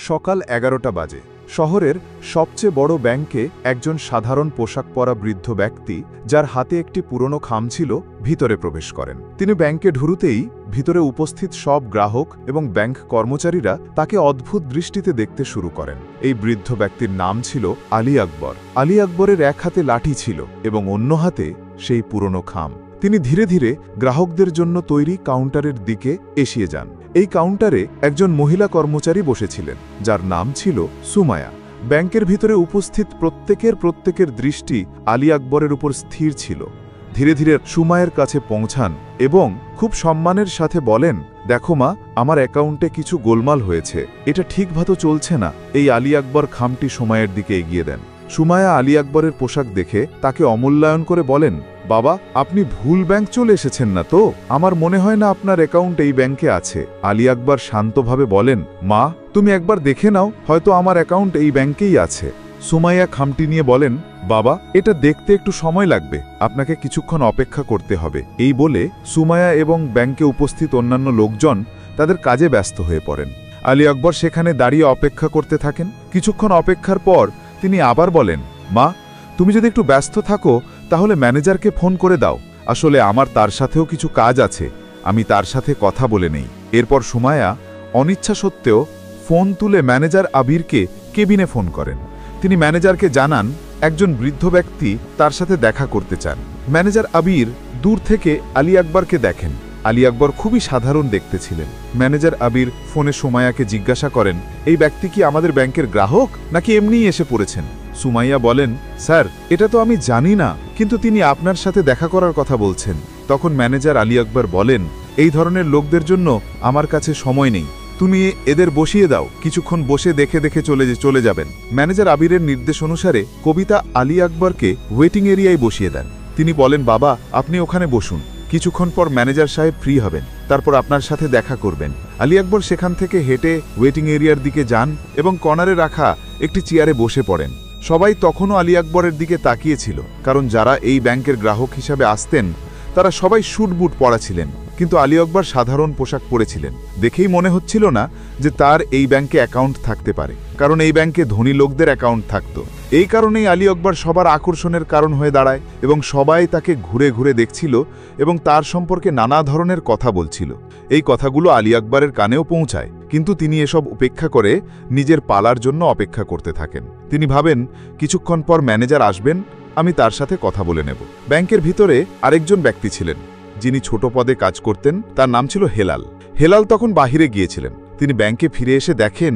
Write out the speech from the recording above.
সকাল 11টা বাজে। শহরের সবচেয়ে বড় ব্যাংকে একজন সাধারণ পোশাক পরা বৃদ্ধ ব্যক্তি, যার হাতে একটি পুরনো খাম ছিল, ভিতরে প্রবেশ করেন। তিনি ব্যাংকে ঢুরুতেই ভিতরে উপস্থিত সব গ্রাহক এবং ব্যাংক কর্মচারীরা তাকে অদ্ভুত দৃষ্টিতে দেখতে শুরু করেন। এই বৃদ্ধ ব্যক্তির নাম ছিল আলী আকবর। আলী আকবরের এক হাতে লাঠি ছিল এবং অন্য হাতে সেই পুরনো খাম। তিনি ধীরে ধীরে গ্রাহকদের জন্য তৈরি কাউন্টারের দিকে এসিয়ে যান। এই কাউন্টারে একজন মহিলা কর্মচারী বসেছিলেন, যার নাম ছিল সুমায়া। ব্যাংকের ভিতরে উপস্থিত প্রত্যেকের দৃষ্টি আলী আকবরের উপর স্থির ছিল। ধীরে ধীরে সুমায়ের কাছে পৌঁছান এবং খুব সম্মানের সাথে বলেন, দেখো মা, আমার অ্যাকাউন্টে কিছু গোলমাল হয়েছে, এটা ঠিকভাবে চলছে না। এই আলী আকবর খামটি সুমায়ের দিকে এগিয়ে দেন। সুমায়া আলী আকবরের পোশাক দেখে তাকে অমূল্যায়ন করে বলেন, বাবা, আপনি ভুল ব্যাংক চলে এসেছেন না তো? আমার মনে হয় না আপনার অ্যাকাউন্ট এই ব্যাংকে আছে। আলী আকবর শান্তভাবে বলেন, মা, তুমি একবার দেখে নাও, হয়তো আমার অ্যাকাউন্ট এই ব্যাংকেই আছে। সুমাইয়া খামটি নিয়ে বলেন, বাবা, এটা দেখতে একটু সময় লাগবে, আপনাকে কিছুক্ষণ অপেক্ষা করতে হবে। এই বলে সুমাইয়া এবং ব্যাংকে উপস্থিত অন্যান্য লোকজন তাদের কাজে ব্যস্ত হয়ে পড়েন। আলী আকবর সেখানে দাঁড়িয়ে অপেক্ষা করতে থাকেন। কিছুক্ষণ অপেক্ষার পর তিনি আবার বলেন, মা, তুমি যদি একটু ব্যস্ত থাকো তাহলে ম্যানেজারকে ফোন করে দাও। আসলে আমার তার সাথেও কিছু কাজ আছে, আমি তার সাথে কথা বলে নেই। এরপর সুমাইয়া অনিচ্ছা সত্ত্বেও ফোন তুলে ম্যানেজার আবিরকে কেবিনে ফোন করেন। তিনি ম্যানেজারকে জানান একজন বৃদ্ধ ব্যক্তি তার সাথে দেখা করতে চান। ম্যানেজার আবির দূর থেকে আলী আকবরকে দেখেন। আলী আকবর খুবই সাধারণ দেখতে ছিলেন। ম্যানেজার আবির ফোনে সুমাইয়াকে জিজ্ঞাসা করেন, এই ব্যক্তি কি আমাদের ব্যাংকের গ্রাহক নাকি এমনিই এসে পড়েছেন? সুমাইয়া বলেন, স্যার, এটা তো আমি জানি না, কিন্তু তিনি আপনার সাথে দেখা করার কথা বলছেন। তখন ম্যানেজার আলী আকবর বলেন, এই ধরনের লোকদের জন্য আমার কাছে সময় নেই, তুমি এদের বসিয়ে দাও, কিছুক্ষণ বসে দেখে দেখে চলে যাবেন। ম্যানেজার আবিরের নির্দেশ অনুসারে কবিতা আলী আকবরকে ওয়েটিং এরিয়ায় বসিয়ে দেন। তিনি বলেন, বাবা, আপনি ওখানে বসুন, কিছুক্ষণ পর ম্যানেজার সাহেব ফ্রি হবেন, তারপর আপনার সাথে দেখা করবেন। আলী আকবর সেখান থেকে হেঁটে ওয়েটিং এরিয়ার দিকে যান এবং কর্নারে রাখা একটি চেয়ারে বসে পড়েন। সবাই তখনও আলী আকবরের দিকে তাকিয়েছিল, কারণ যারা এই ব্যাংকের গ্রাহক হিসাবে আসতেন তারা সবাই স্যুট বুট পরা ছিলেন, কিন্তু আলী আকবর সাধারণ পোশাক পরেছিলেন। দেখেই মনে হচ্ছিল না যে তার এই ব্যাংকে অ্যাকাউন্ট থাকতে পারে, কারণ এই ব্যাংকে ধনী লোকদের অ্যাকাউন্ট থাকত। এই কারণেই আলী আকবর সবার আকর্ষণের কারণ হয়ে দাঁড়ায় এবং সবাই তাকে ঘুরে ঘুরে দেখছিল এবং তার সম্পর্কে নানা ধরনের কথা বলছিল। এই কথাগুলো আলী আকবরের কানেও পৌঁছায়, কিন্তু তিনি এসব উপেক্ষা করে নিজের পালার জন্য অপেক্ষা করতে থাকেন। তিনি ভাবেন, কিছুক্ষণ পর ম্যানেজার আসবেন, আমি তার সাথে কথা বলে নেব। ব্যাংকের ভিতরে আরেকজন ব্যক্তি ছিলেন যিনি ছোট পদে কাজ করতেন, তার নাম ছিল হেলাল। হেলাল তখন বাহিরে গিয়েছিলেন। তিনি ব্যাংকে ফিরে এসে দেখেন